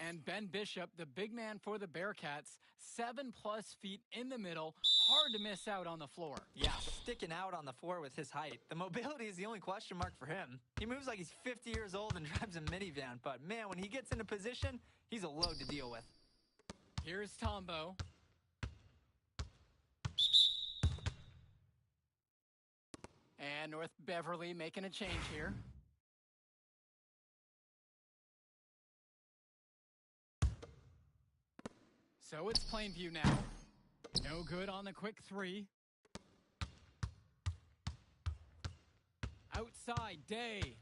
And Ben Bishop, the big man for the Bearcats, 7+ feet in the middle, hard to miss out on the floor. Yeah, sticking out on the floor with his height. The mobility is the only question mark for him. He moves like he's 50 years old and drives a minivan, but man, when he gets into position, he's a load to deal with. Here's Tombo. And North Beverly making a change here. So it's Plainview now. No good on the quick three. Outside, Day.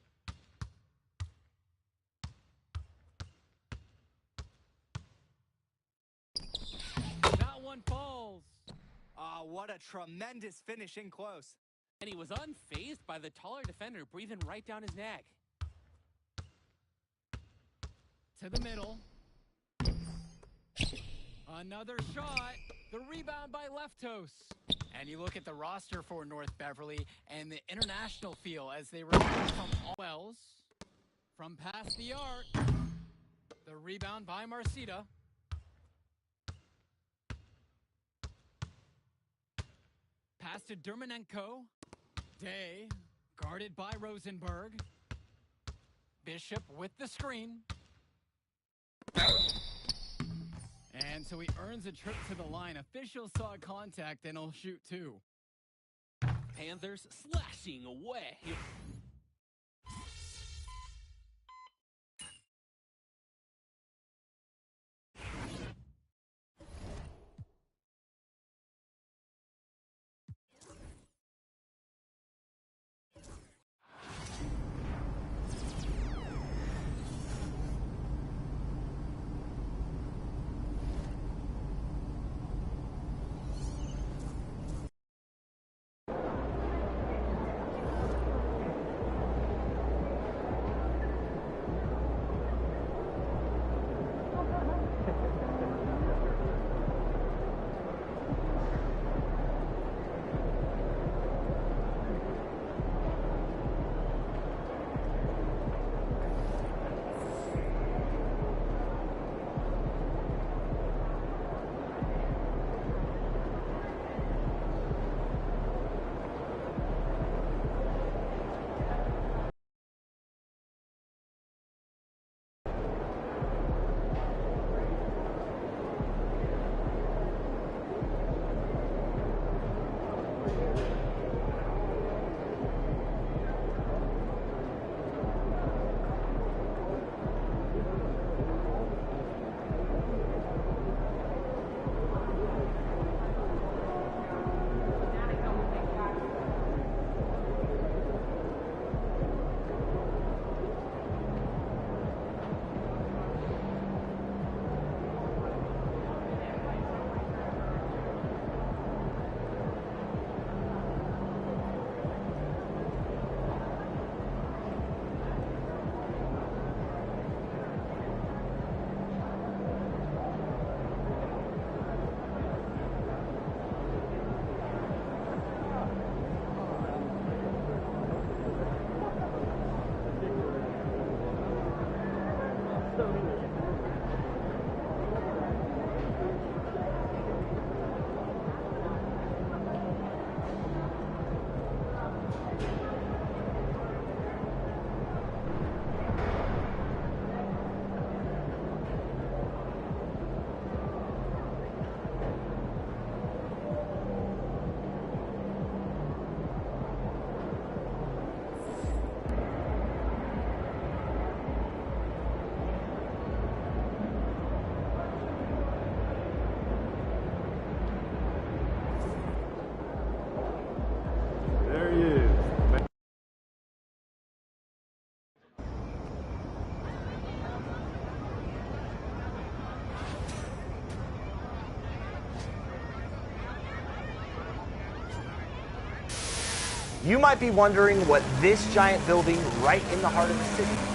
That one falls. Ah, what a tremendous finish in close. And he was unfazed by the taller defender breathing right down his neck. To the middle. Another shot. The rebound by Leftos. And you look at the roster for North Beverly and the international feel as they recruit from Wells. From past the arc. The rebound by Marcita. Pass to Dermanenko. Day, guarded by Rosenberg. Bishop with the screen. And so he earns a trip to the line. Officials saw contact and he'll shoot two. Panthers slashing away. You might be wondering what this giant building right in the heart of the city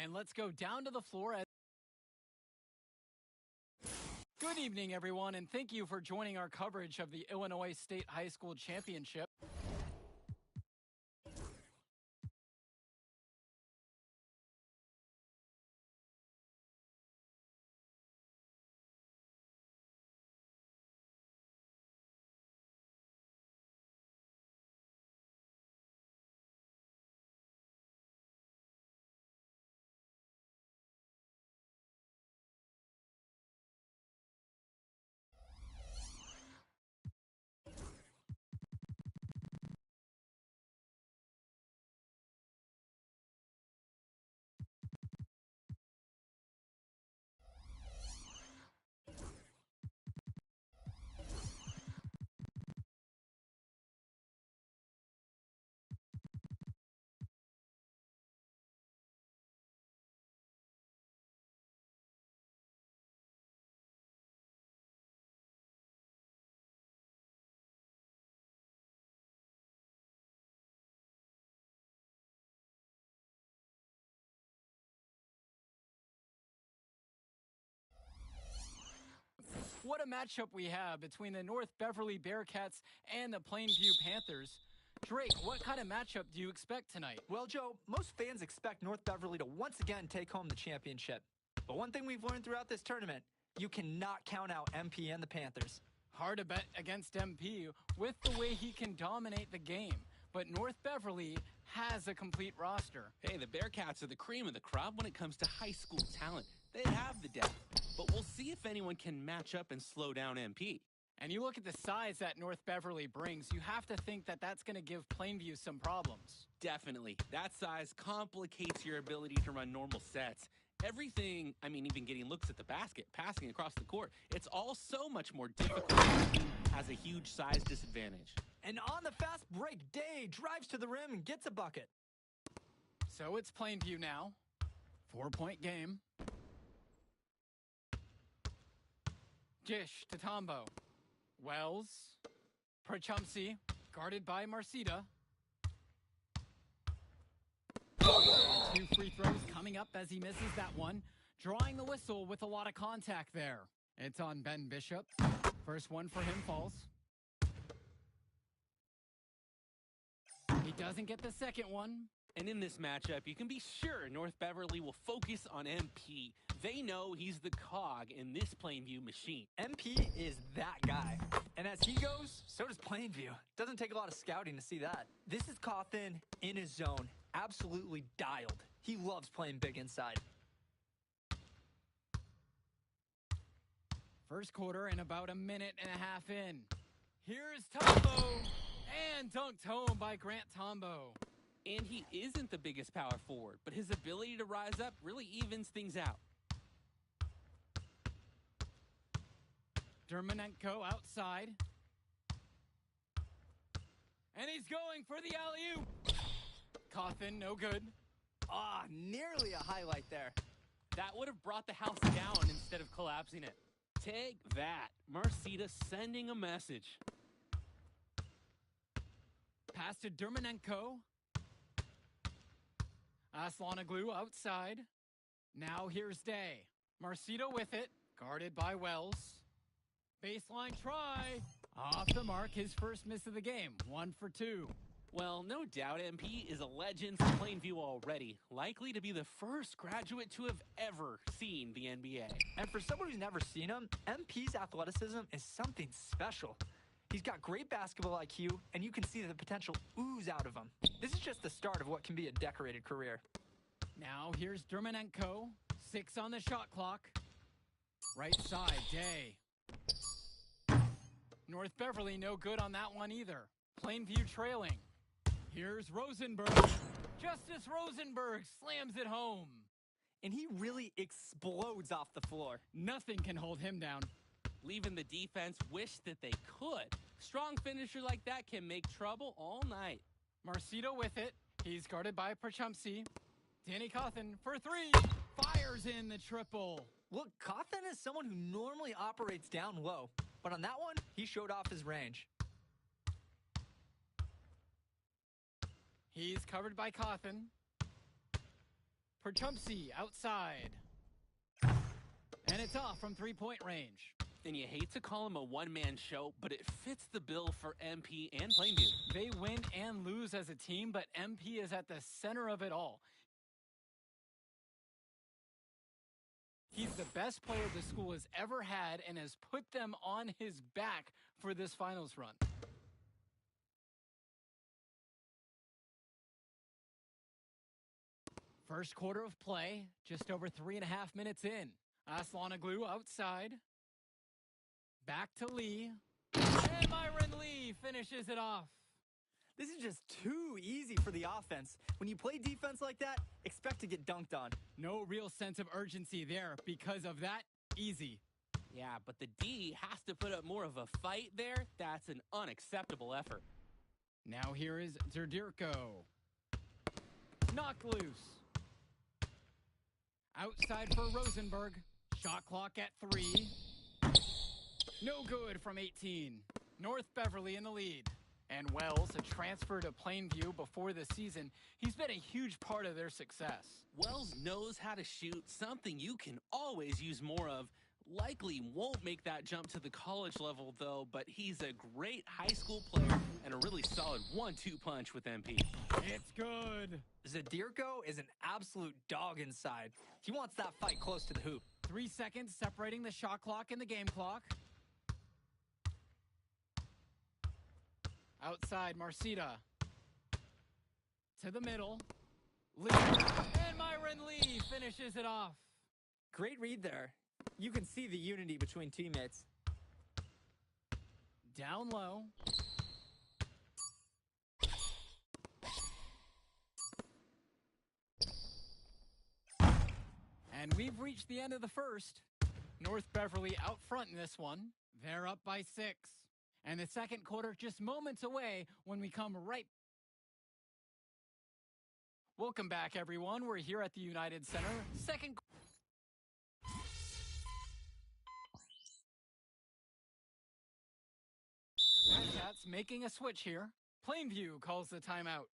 And let's go down to the floor. Good evening, everyone, and thank you for joining our coverage of the Illinois State High School Championship. What a matchup we have between the North Beverly Bearcats and the Plainview Panthers. Drake, what kind of matchup do you expect tonight? Well, Joe, most fans expect North Beverly to once again take home the championship. But one thing we've learned throughout this tournament, you cannot count out MP and the Panthers. Hard to bet against MP with the way he can dominate the game. But North Beverly has a complete roster. Hey, the Bearcats are the cream of the crop when it comes to high school talent. They have the depth, but we'll see if anyone can match up and slow down MP. And you look at the size that North Beverly brings, you have to think that that's going to give Plainview some problems. Definitely. That size complicates your ability to run normal sets. Everything, even getting looks at the basket, passing across the court, it's all so much more difficult. The team has a huge size disadvantage. And on the fast break, Day drives to the rim and gets a bucket. So it's Plainview now. 4-point game. Dish to Tombo. Wells. Prachumsey, guarded by Marcita. And 2 free throws coming up as he misses that one. Drawing the whistle with a lot of contact there. It's on Ben Bishop. First one for him falls. He doesn't get the second one. And in this matchup, you can be sure North Beverly will focus on MP. They know he's the cog in this Plainview machine. MP is that guy. And as he goes, so does Plainview. Doesn't take a lot of scouting to see that. This is Cawthon in his zone. Absolutely dialed. He loves playing big inside. First quarter and about a minute and a half in. Here's Tombo. And dunked home by Grant Tombo. And he isn't the biggest power forward, but his ability to rise up really evens things out. Dermonenko outside. And he's going for the alley-oop. Cawthon, no good. Nearly a highlight there. That would have brought the house down instead of collapsing it. Take that. Marcita sending a message. Pass to Dermonenko. Aslanoglu outside. Now here's Day. Marcita with it. Guarded by Wells. Baseline try. Off the mark, his first miss of the game. 1 for 2. Well, no doubt MP is a legend for Plainview already. Likely to be the first graduate to have ever seen the NBA. And for someone who's never seen him, MP's athleticism is something special. He's got great basketball IQ, and you can see the potential ooze out of him. This is just the start of what can be a decorated career. Now here's Dermonenko. 6 on the shot clock. Right side, Day. North Beverly no good on that one either. Plainview trailing. Here's Rosenberg. Justice Rosenberg slams it home. And he really explodes off the floor. Nothing can hold him down. Leaving the defense wish that they could. Strong finisher like that can make trouble all night. Marcito with it. He's guarded by Prachumsey. Danny Cawthon for 3. Fires in the triple. Look, Cawthon is someone who normally operates down low. But on that one, he showed off his range. He's covered by Cawthon. Perchumpsey outside. And it's off from three-point range. And you hate to call him a one-man show, but it fits the bill for MP and Plainview. They win and lose as a team, but MP is at the center of it all. He's the best player the school has ever had and has put them on his back for this finals run. First quarter of play, just over 3.5 minutes in. Aslanoglu outside. Back to Lee. And Myron Lee finishes it off. This is just too easy for the offense. When you play defense like that, expect to get dunked on. No real sense of urgency there because of that. Easy. Yeah, but the D has to put up more of a fight there. That's an unacceptable effort. Now here is Zerdirko. Knock loose. Outside for Rosenberg. Shot clock at 3. No good from 18. North Beverly in the lead. And Wells, a transfer to Plainview before the season, he's been a huge part of their success. Wells knows how to shoot, something you can always use more of. Likely won't make that jump to the college level, though, but he's a great high school player and a really solid 1-2 punch with MP. It's good. Zerdirko is an absolute dog inside. He wants that fight close to the hoop. 3 seconds separating the shot clock and the game clock. Outside, Marcita. To the middle. Lee. And Myron Lee finishes it off. Great read there. You can see the unity between teammates. Down low. And we've reached the end of the first. North Beverly out front in this one. They're up by 6. And the second quarter just moments away when we come right. Welcome back, everyone. We're here at the United Center. Second. The Bearcats making a switch here. Plainview calls the timeout.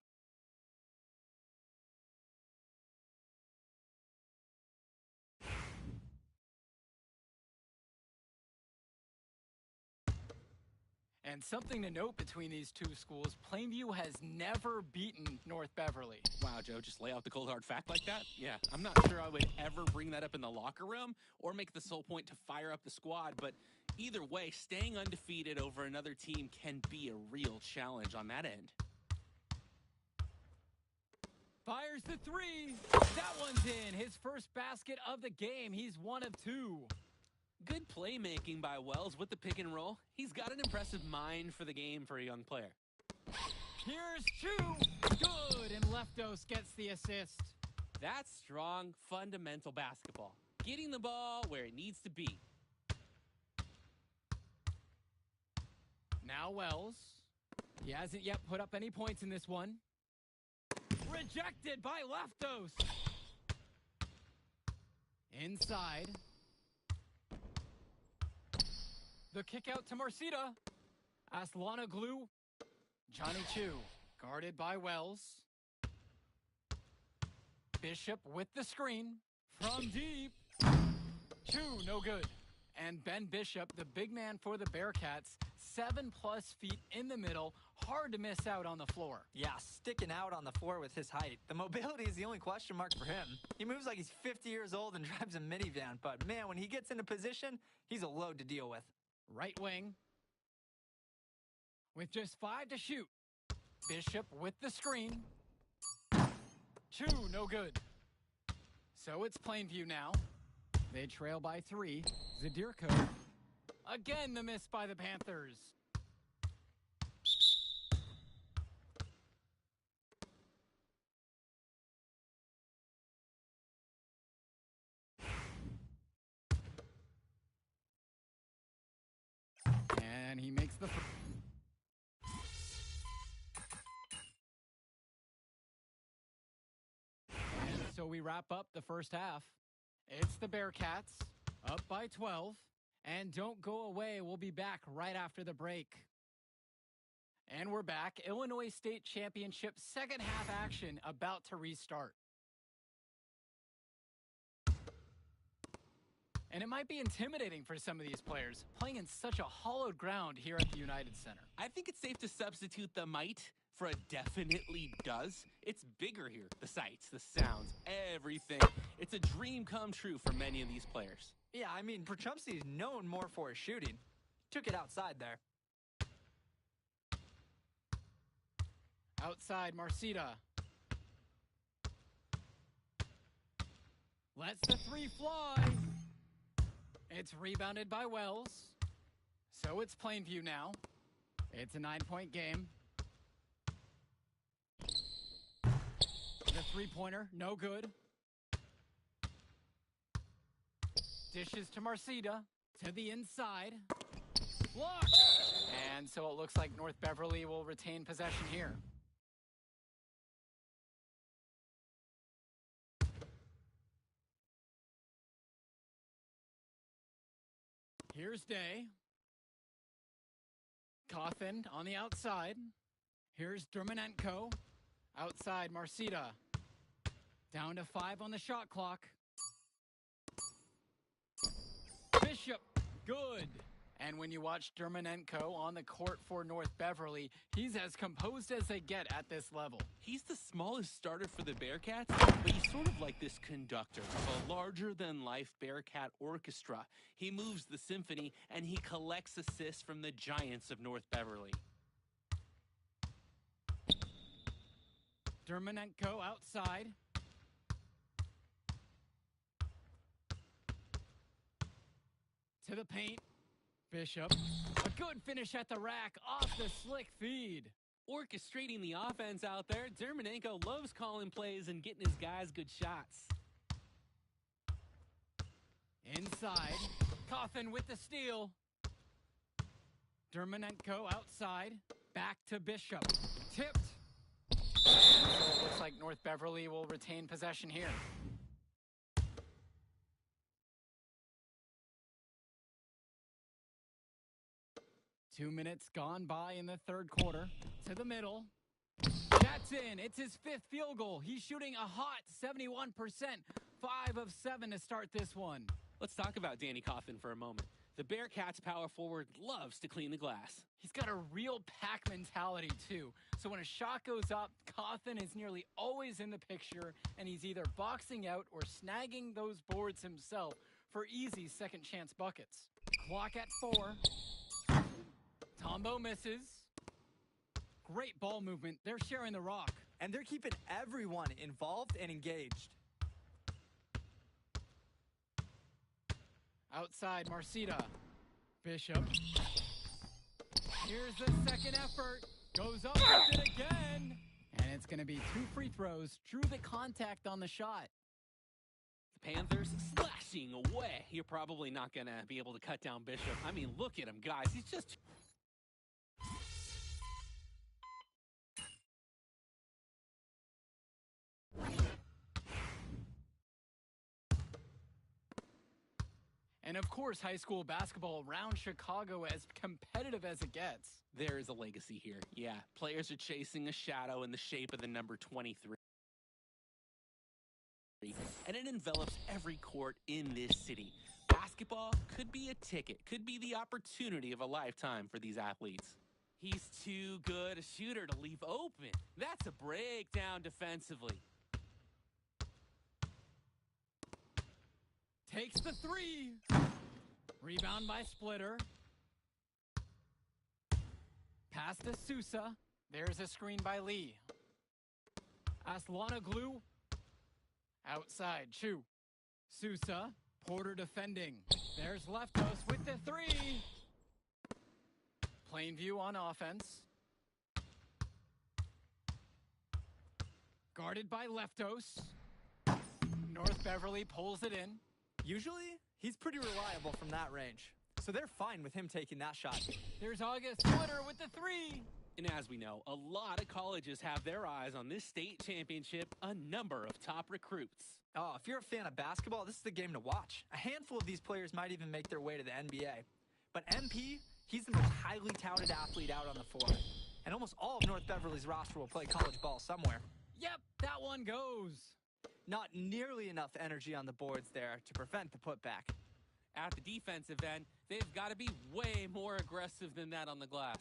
And something to note between these two schools, Plainview has never beaten North Beverly. Wow, Joe, just lay out the cold hard fact like that? Yeah, I'm not sure I would ever bring that up in the locker room or make the sole point to fire up the squad, but either way, staying undefeated over another team can be a real challenge on that end. Fires the 3. That one's in. His first basket of the game. He's 1 of 2. Good playmaking by Wells with the pick and roll. He's got an impressive mind for the game for a young player. Here's Chu. Good, and Leftos gets the assist. That's strong, fundamental basketball. Getting the ball where it needs to be. Now Wells. He hasn't yet put up any points in this one. Rejected by Leftos. Inside. The kick out to Marcita. Aslanoglu. Johnny Chu. Guarded by Wells. Bishop with the screen. From deep. Chu, no good. And Ben Bishop, the big man for the Bearcats, 7+ feet in the middle. Hard to miss out on the floor. Yeah, sticking out on the floor with his height. The mobility is the only question mark for him. He moves like he's 50 years old and drives a minivan, but man, when he gets into position, he's a load to deal with. Right wing. With just 5 to shoot. Bishop with the screen. Chu, no good. So it's Plainview now. They trail by 3. Zerdirko. Again, the miss by the Panthers. And he makes the... And so we wrap up the first half. It's the Bearcats, up by 12. And don't go away, we'll be back right after the break. And we're back. Illinois State Championship second half action about to restart. And it might be intimidating for some of these players, playing in such a hollowed ground here at the United Center. I think it's safe to substitute the might for a definitely does. It's bigger here. The sights, the sounds, everything. It's a dream come true for many of these players. Yeah, I mean, Przumski is known more for his shooting. Took it outside there. Outside, Marcida. Lets the three fly. It's rebounded by Wells. So it's Plainview now. It's a 9-point game. The three-pointer, no good. Dishes to Marcida. To the inside. Blocked! And so it looks like North Beverly will retain possession here. Here's Day. Cawthon on the outside. Here's Dermonenko. Outside, Marcida. Down to 5 on the shot clock. Bishop, good. And when you watch Dermonenko on the court for North Beverly, he's as composed as they get at this level. He's the smallest starter for the Bearcats, but he's sort of like this conductor of a larger-than-life Bearcat orchestra. He moves the symphony, and he collects assists from the giants of North Beverly. Dermonenko outside. To the paint. Bishop. A good finish at the rack off the slick feed. Orchestrating the offense out there, Dermonenko loves calling plays and getting his guys good shots. Inside. Cawthon with the steal. Dermonenko outside. Back to Bishop. Tipped. So it looks like North Beverly will retain possession here. Two minutes gone by in the third quarter. To the middle. That's in. It's his 5th field goal. He's shooting a hot 71%. 5 of 7 to start this one. Let's talk about Danny Cawthon for a moment. The Bearcats power forward loves to clean the glass. He's got a real pack mentality, too. So when a shot goes up, Cawthon is nearly always in the picture, and he's either boxing out or snagging those boards himself for easy second-chance buckets. Clock at 4. Tombo misses. Great ball movement. They're sharing the rock. And they're keeping everyone involved and engaged. Outside, Marcida. Bishop. Here's the second effort. Goes up with it again. And it's going to be 2 free throws. Drew the contact on the shot. The Panthers slashing away. You're probably not going to be able to cut down Bishop. I mean, look at him, guys. He's just... And of course, high school basketball around Chicago as competitive as it gets. There is a legacy here. Yeah, players are chasing a shadow in the shape of the number 23. And it envelops every court in this city. Basketball could be a ticket, could be the opportunity of a lifetime for these athletes. He's too good a shooter to leave open. That's a breakdown defensively. Takes the 3. Rebound by Splitter. Pass to Sousa. There's a screen by Lee. Aslanoglu. Outside, Chu. Sousa. Porter defending. There's Leftos with the 3. Plainview on offense. Guarded by Leftos. North Beverly pulls it in. Usually, he's pretty reliable from that range. So they're fine with him taking that shot. There's August Splitter with the 3. And as we know, a lot of colleges have their eyes on this state championship, a number of top recruits. Oh, if you're a fan of basketball, this is the game to watch. A handful of these players might even make their way to the NBA. But MP, he's the most highly touted athlete out on the floor. And almost all of North Beverly's roster will play college ball somewhere. Yep, that one goes. Not nearly enough energy on the boards there to prevent the putback. At the defensive end, they've got to be way more aggressive than that on the glass.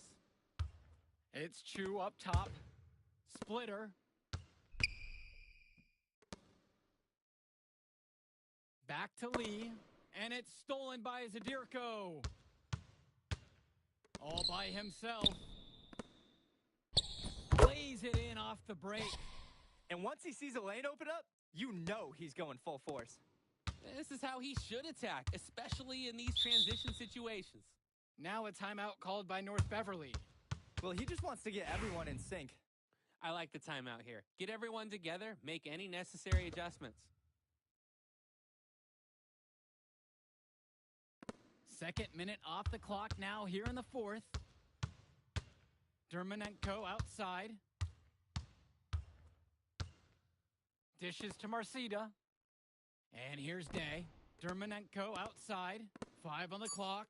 It's Chu up top. Splitter. Back to Lee. And it's stolen by Zadirko. All by himself. Lays it in off the break. And once he sees a lane open up, you know he's going full force. This is how he should attack, especially in these transition situations. Now a timeout called by North Beverly. Well, he just wants to get everyone in sync. I like the timeout here. Get everyone together, make any necessary adjustments. Second minute off the clock now here in the fourth. Dermonenko outside. Dishes to Marcida. And here's Day. Dermonenko outside. 5 on the clock.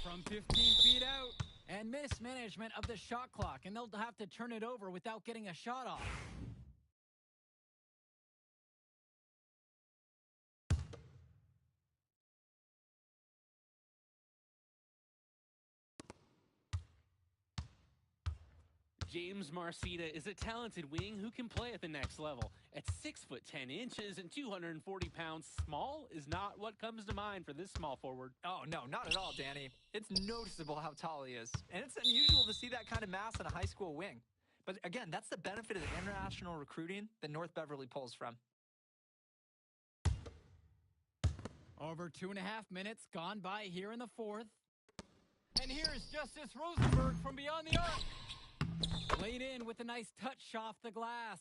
From 15 feet out. And mismanagement of the shot clock. And they'll have to turn it over without getting a shot off. James Marcida is a talented wing who can play at the next level. At 6'10" and 240 pounds, small is not what comes to mind for this small forward. Oh, no, not at all, Danny. It's noticeable how tall he is. And it's unusual to see that kind of mass on a high school wing. But again, that's the benefit of the international recruiting that North Beverly pulls from. Over 2.5 minutes gone by here in the fourth. And here's Justice Rosenberg from beyond the arc. Laid in with a nice touch off the glass.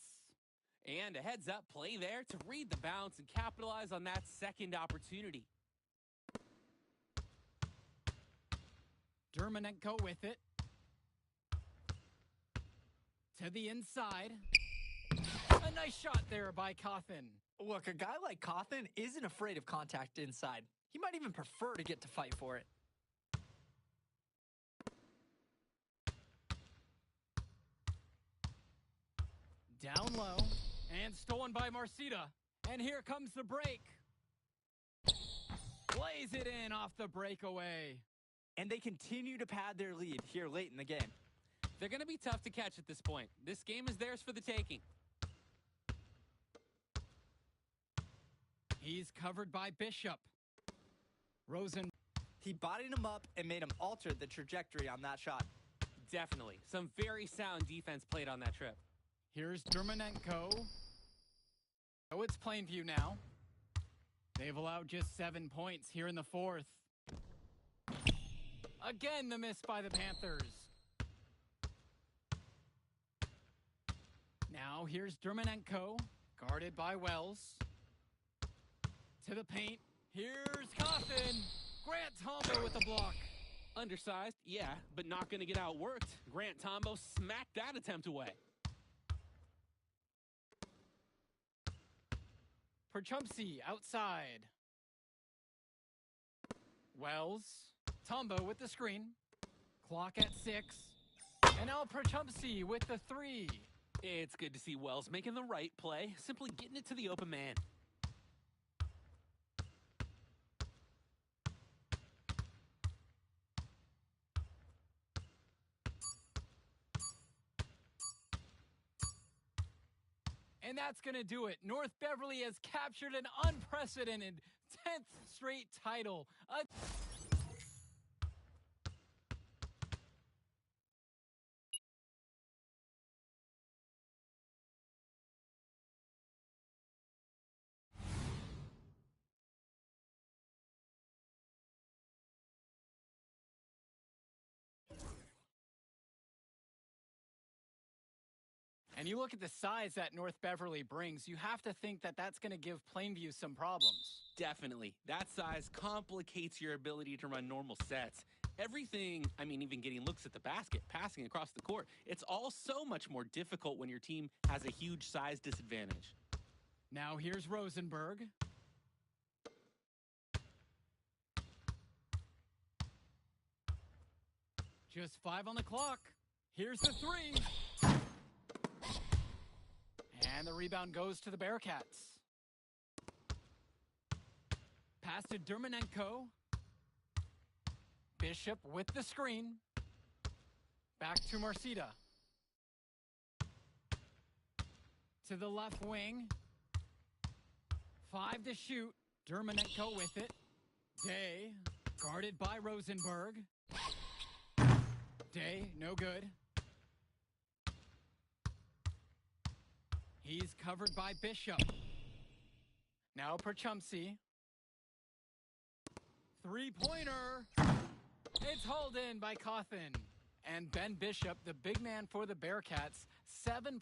And a heads-up play there to read the bounce and capitalize on that second opportunity. Dermonenko with it. To the inside. A nice shot there by Cawthon. Look, a guy like Cawthon isn't afraid of contact inside. He might even prefer to get to fight for it. Down low, and stolen by Marcida. And here comes the break. Plays it in off the breakaway. And they continue to pad their lead here late in the game. They're going to be tough to catch at this point. This game is theirs for the taking. He's covered by Bishop. Rosen. He bodied him up and made him alter the trajectory on that shot. Definitely. Some very sound defense played on that trip. Here's Dermonenko. Oh, it's Plainview now. They've allowed just 7 points here in the fourth. Again, the miss by the Panthers. Now here's Dermonenko, guarded by Wells. To the paint. Here's Cawthon. Grant Tombo with the block. Undersized, yeah, but not going to get outworked. Grant Tombo smacked that attempt away. Perchumpsey outside. Wells. Tombo with the screen. Clock at 6. And now Perchumpsey with the 3. It's good to see Wells making the right play, simply getting it to the open man. And that's going to do it. North Beverly has captured an unprecedented 10th straight title. And you look at the size that North Beverly brings, you have to think that that's going to give Plainview some problems. Definitely. That size complicates your ability to run normal sets. Everything, I mean, even getting looks at the basket, passing across the court, it's all so much more difficult when your team has a huge size disadvantage. Now here's Rosenberg. Just 5 on the clock. Here's the 3. And the rebound goes to the Bearcats. Pass to Dermanenko. Bishop with the screen. Back to Marcida. To the left wing. 5 to shoot. Dermanenko with it. Day, guarded by Rosenberg. Day, no good. He's covered by Bishop. Now Perchumsey. Three-pointer. It's hauled in by Cawthon. And Ben Bishop, the big man for the Bearcats, 7+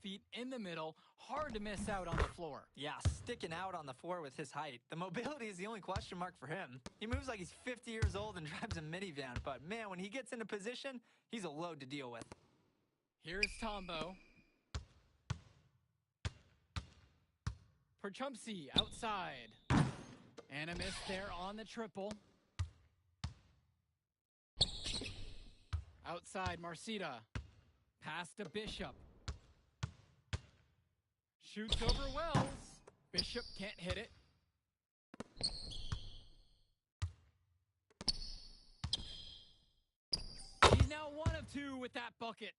feet in the middle, hard to miss out on the floor. Yeah, sticking out on the floor with his height. The mobility is the only question mark for him. He moves like he's 50 years old and drives a minivan, but man, when he gets into position, he's a load to deal with. Here's Tombo. Perchumsey outside. And a miss there on the triple. Outside, Marcida. Pass to Bishop. Shoots over Wells. Bishop can't hit it. He's now 1 of 2 with that bucket.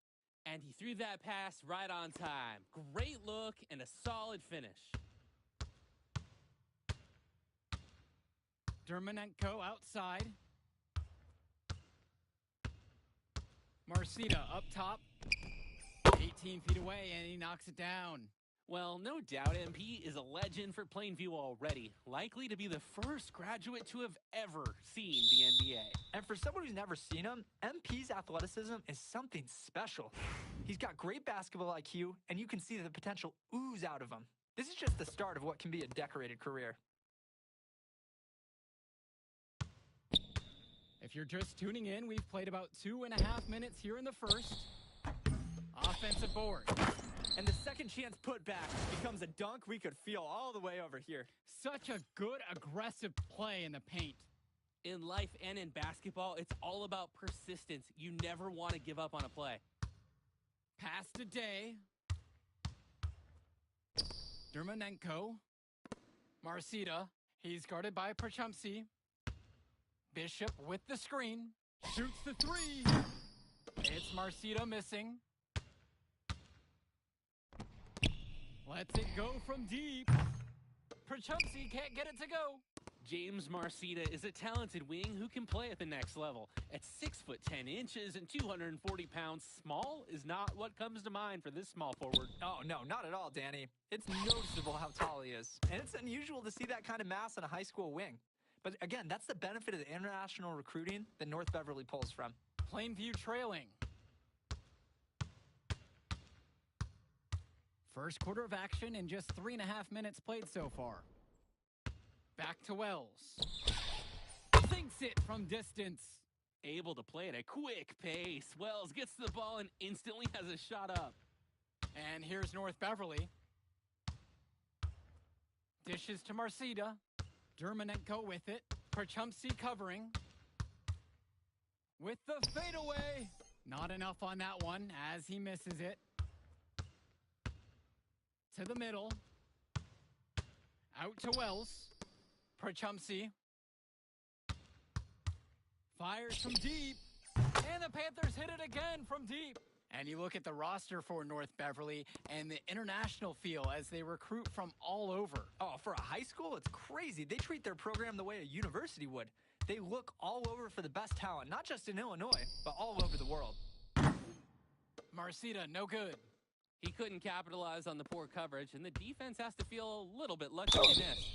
And he threw that pass right on time. Great look and a solid finish. Dermanenko outside. Marcida up top. 18 feet away, and he knocks it down. Well, no doubt MP is a legend for Plainview already. Likely to be the first graduate to have ever seen the NBA. And for someone who's never seen him, MP's athleticism is something special. He's got great basketball IQ, and you can see the potential ooze out of him. This is just the start of what can be a decorated career. If you're just tuning in, we've played about 2.5 minutes here in the first. Offensive board. And the second chance putback becomes a dunk we could feel all the way over here. Such a good, aggressive play in the paint. In life and in basketball, it's all about persistence. You never want to give up on a play. Pass to Day. Dermanenko. Marcida. He's guarded by Perchumsey. Bishop with the screen. Shoots the three. It's Marcida missing. Lets it go from deep. Perchumsey can't get it to go. James Marcida is a talented wing who can play at the next level. At 6'10" and 240 pounds, small is not what comes to mind for this small forward. Oh, no, not at all, Danny. It's noticeable how tall he is. And it's unusual to see that kind of mass on a high school wing. But again, that's the benefit of the international recruiting that North Beverly pulls from. Plainview trailing. First quarter of action in just 3.5 minutes played so far. Back to Wells. Sinks it from distance. Able to play at a quick pace. Wells gets the ball and instantly has a shot up. And here's North Beverly. Dishes to Marcida. Dermanenko with it. Perchumsey covering. With the fadeaway. Not enough on that one as he misses it. To the middle. Out to Wells. Perchumsey. Fires from deep. And the Panthers hit it again from deep. And you look at the roster for North Beverly and the international feel as they recruit from all over. Oh, for a high school, it's crazy. They treat their program the way a university would. They look all over for the best talent, not just in Illinois, but all over the world. Marcida, no good. He couldn't capitalize on the poor coverage, and the defense has to feel a little bit lucky he missed.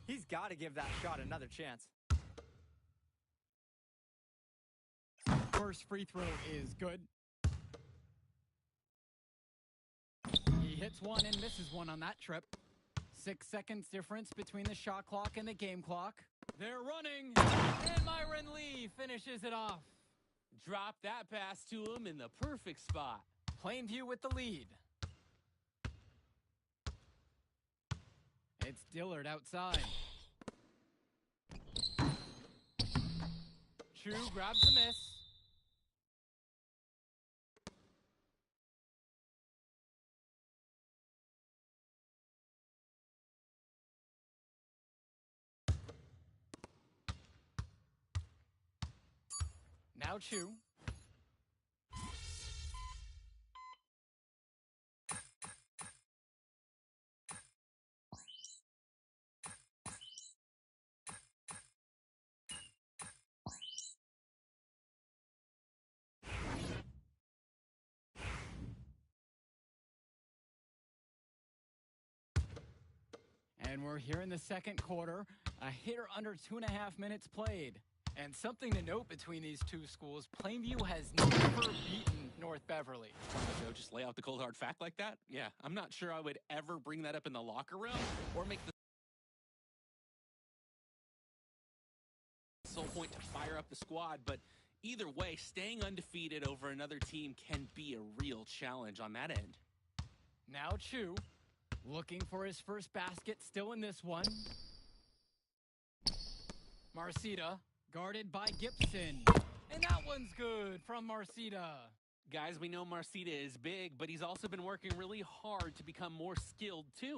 He's got to give that shot another chance. First free throw is good. He hits one and misses one on that trip. 6 seconds difference between the shot clock and the game clock. They're running, and Myron Lee finishes it off. Drop that pass to him in the perfect spot. Plainview with the lead. It's Dillard outside. Chu grabs the miss. Now Chu. And we're here in the second quarter, a hitter under 2.5 minutes played. And something to note between these two schools, Plainview has never beaten North Beverly. So just lay out the cold hard fact like that? Yeah, I'm not sure I would ever bring that up in the locker room or make the sole point to fire up the squad, but either way, staying undefeated over another team can be a real challenge on that end. Now Chu, looking for his first basket, still in this one. Marcita, guarded by Gibson. And that one's good from Marcita. Guys, we know Marcita is big, but he's also been working really hard to become more skilled too.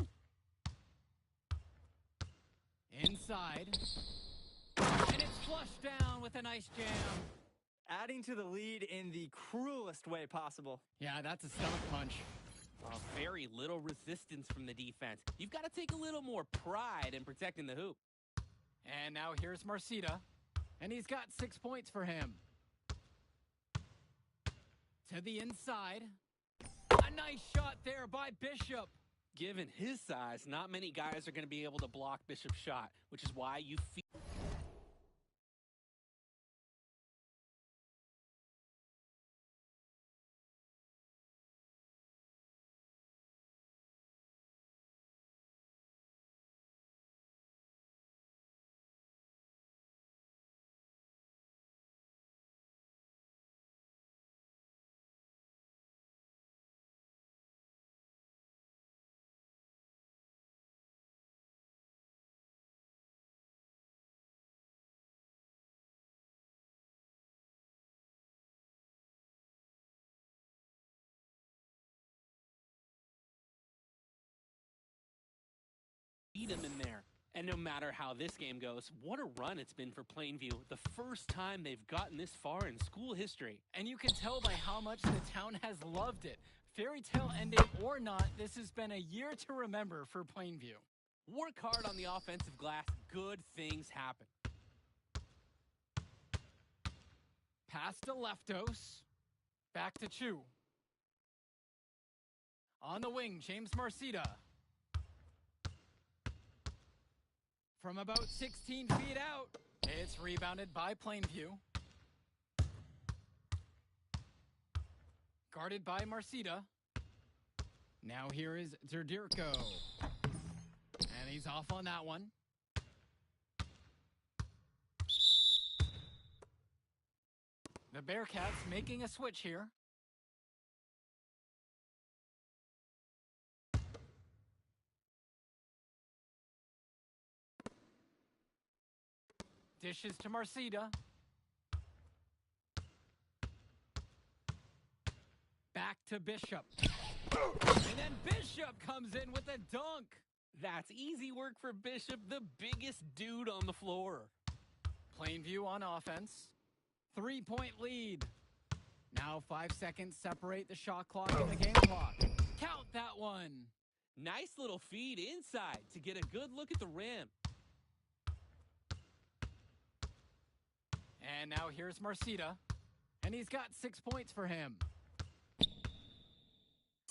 Inside. And it's flushed down with a nice jam. Adding to the lead in the cruelest way possible. Yeah, that's a stomach punch. Very little resistance from the defense. You've got to take a little more pride in protecting the hoop. And now here's Marcita. And he's got 6 points for him. To the inside. A nice shot there by Bishop. Given his size, not many guys are going to be able to block Bishop's shot, which is why you feel him in there. And no matter how this game goes, what a run it's been for Plainview. The first time they've gotten this far in school history. And you can tell by how much the town has loved it. Fairy tale ending or not, this has been a year to remember for Plainview. Work hard on the offensive glass, good things happen. Pass to Leftos. Back to Chu. On the wing, James Marcita. From about 16 feet out, it's rebounded by Plainview. Guarded by Marcita. Now here is Zerdirko. And he's off on that one. The Bearcats making a switch here. Dishes to Marcita. Back to Bishop. And then Bishop comes in with a dunk. That's easy work for Bishop, the biggest dude on the floor. Plainview on offense. 3-point lead. Now 5 seconds separate the shot clock and the game clock. Count that one. Nice little feed inside to get a good look at the rim. And now here's Marcita. And he's got 6 points for him.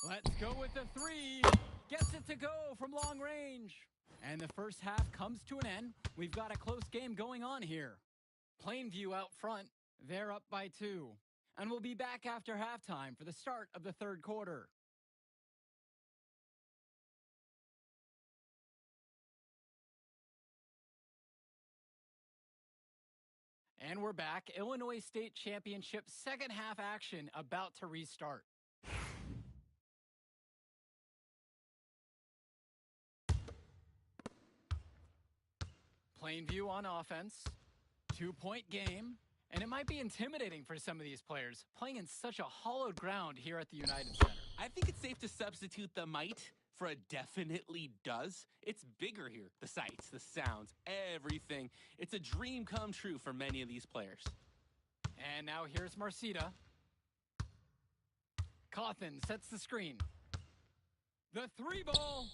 Let's go with the three. Gets it to go from long range. And the first half comes to an end. We've got a close game going on here. Plainview out front. They're up by 2. And we'll be back after halftime for the start of the third quarter. And we're back. Illinois State Championship second half action about to restart. Plainview on offense. 2-point game. And it might be intimidating for some of these players, playing in such a hollowed ground here at the United Center. I think it's safe to substitute the might for a definitely does. It's bigger here. The sights, the sounds, everything. It's a dream come true for many of these players. And now here's Marcita. Cawthon sets the screen. The 3-ball.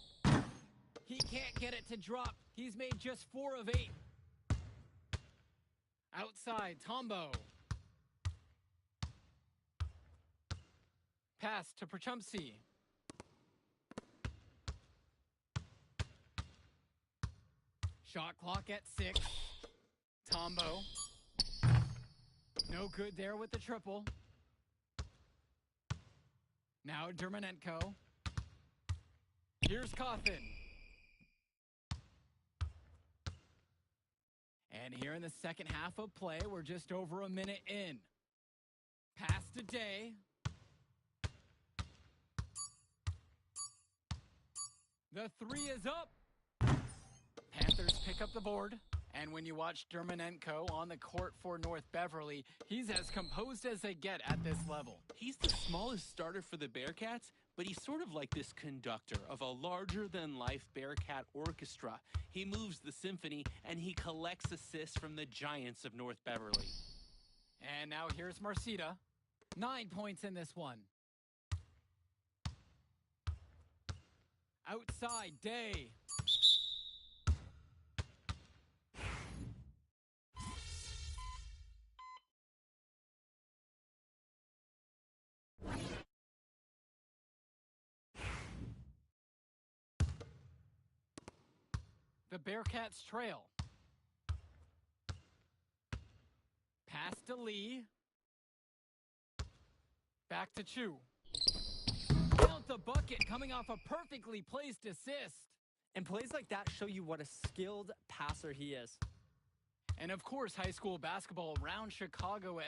He can't get it to drop. He's made just 4 of 8. Outside, Tombo. Pass to Prachumsky. Shot clock at 6. Tombo. No good there with the triple. Now Dermonenko. Here's Cawthon. And here in the second half of play, we're just over a minute in. Pass to Day. The 3 is up. Panthers pick up the board. And when you watch Dermonenko on the court for North Beverly, he's as composed as they get at this level. He's the smallest starter for the Bearcats, but he's sort of like this conductor of a larger-than-life Bearcat orchestra. He moves the symphony, and he collects assists from the giants of North Beverly. And now here's Marcita. 9 points in this one. Outside, Day. The Bearcats trail. Pass to Lee. Back to Chu. Count the bucket coming off a perfectly placed assist. And plays like that show you what a skilled passer he is. And of course, high school basketball around Chicago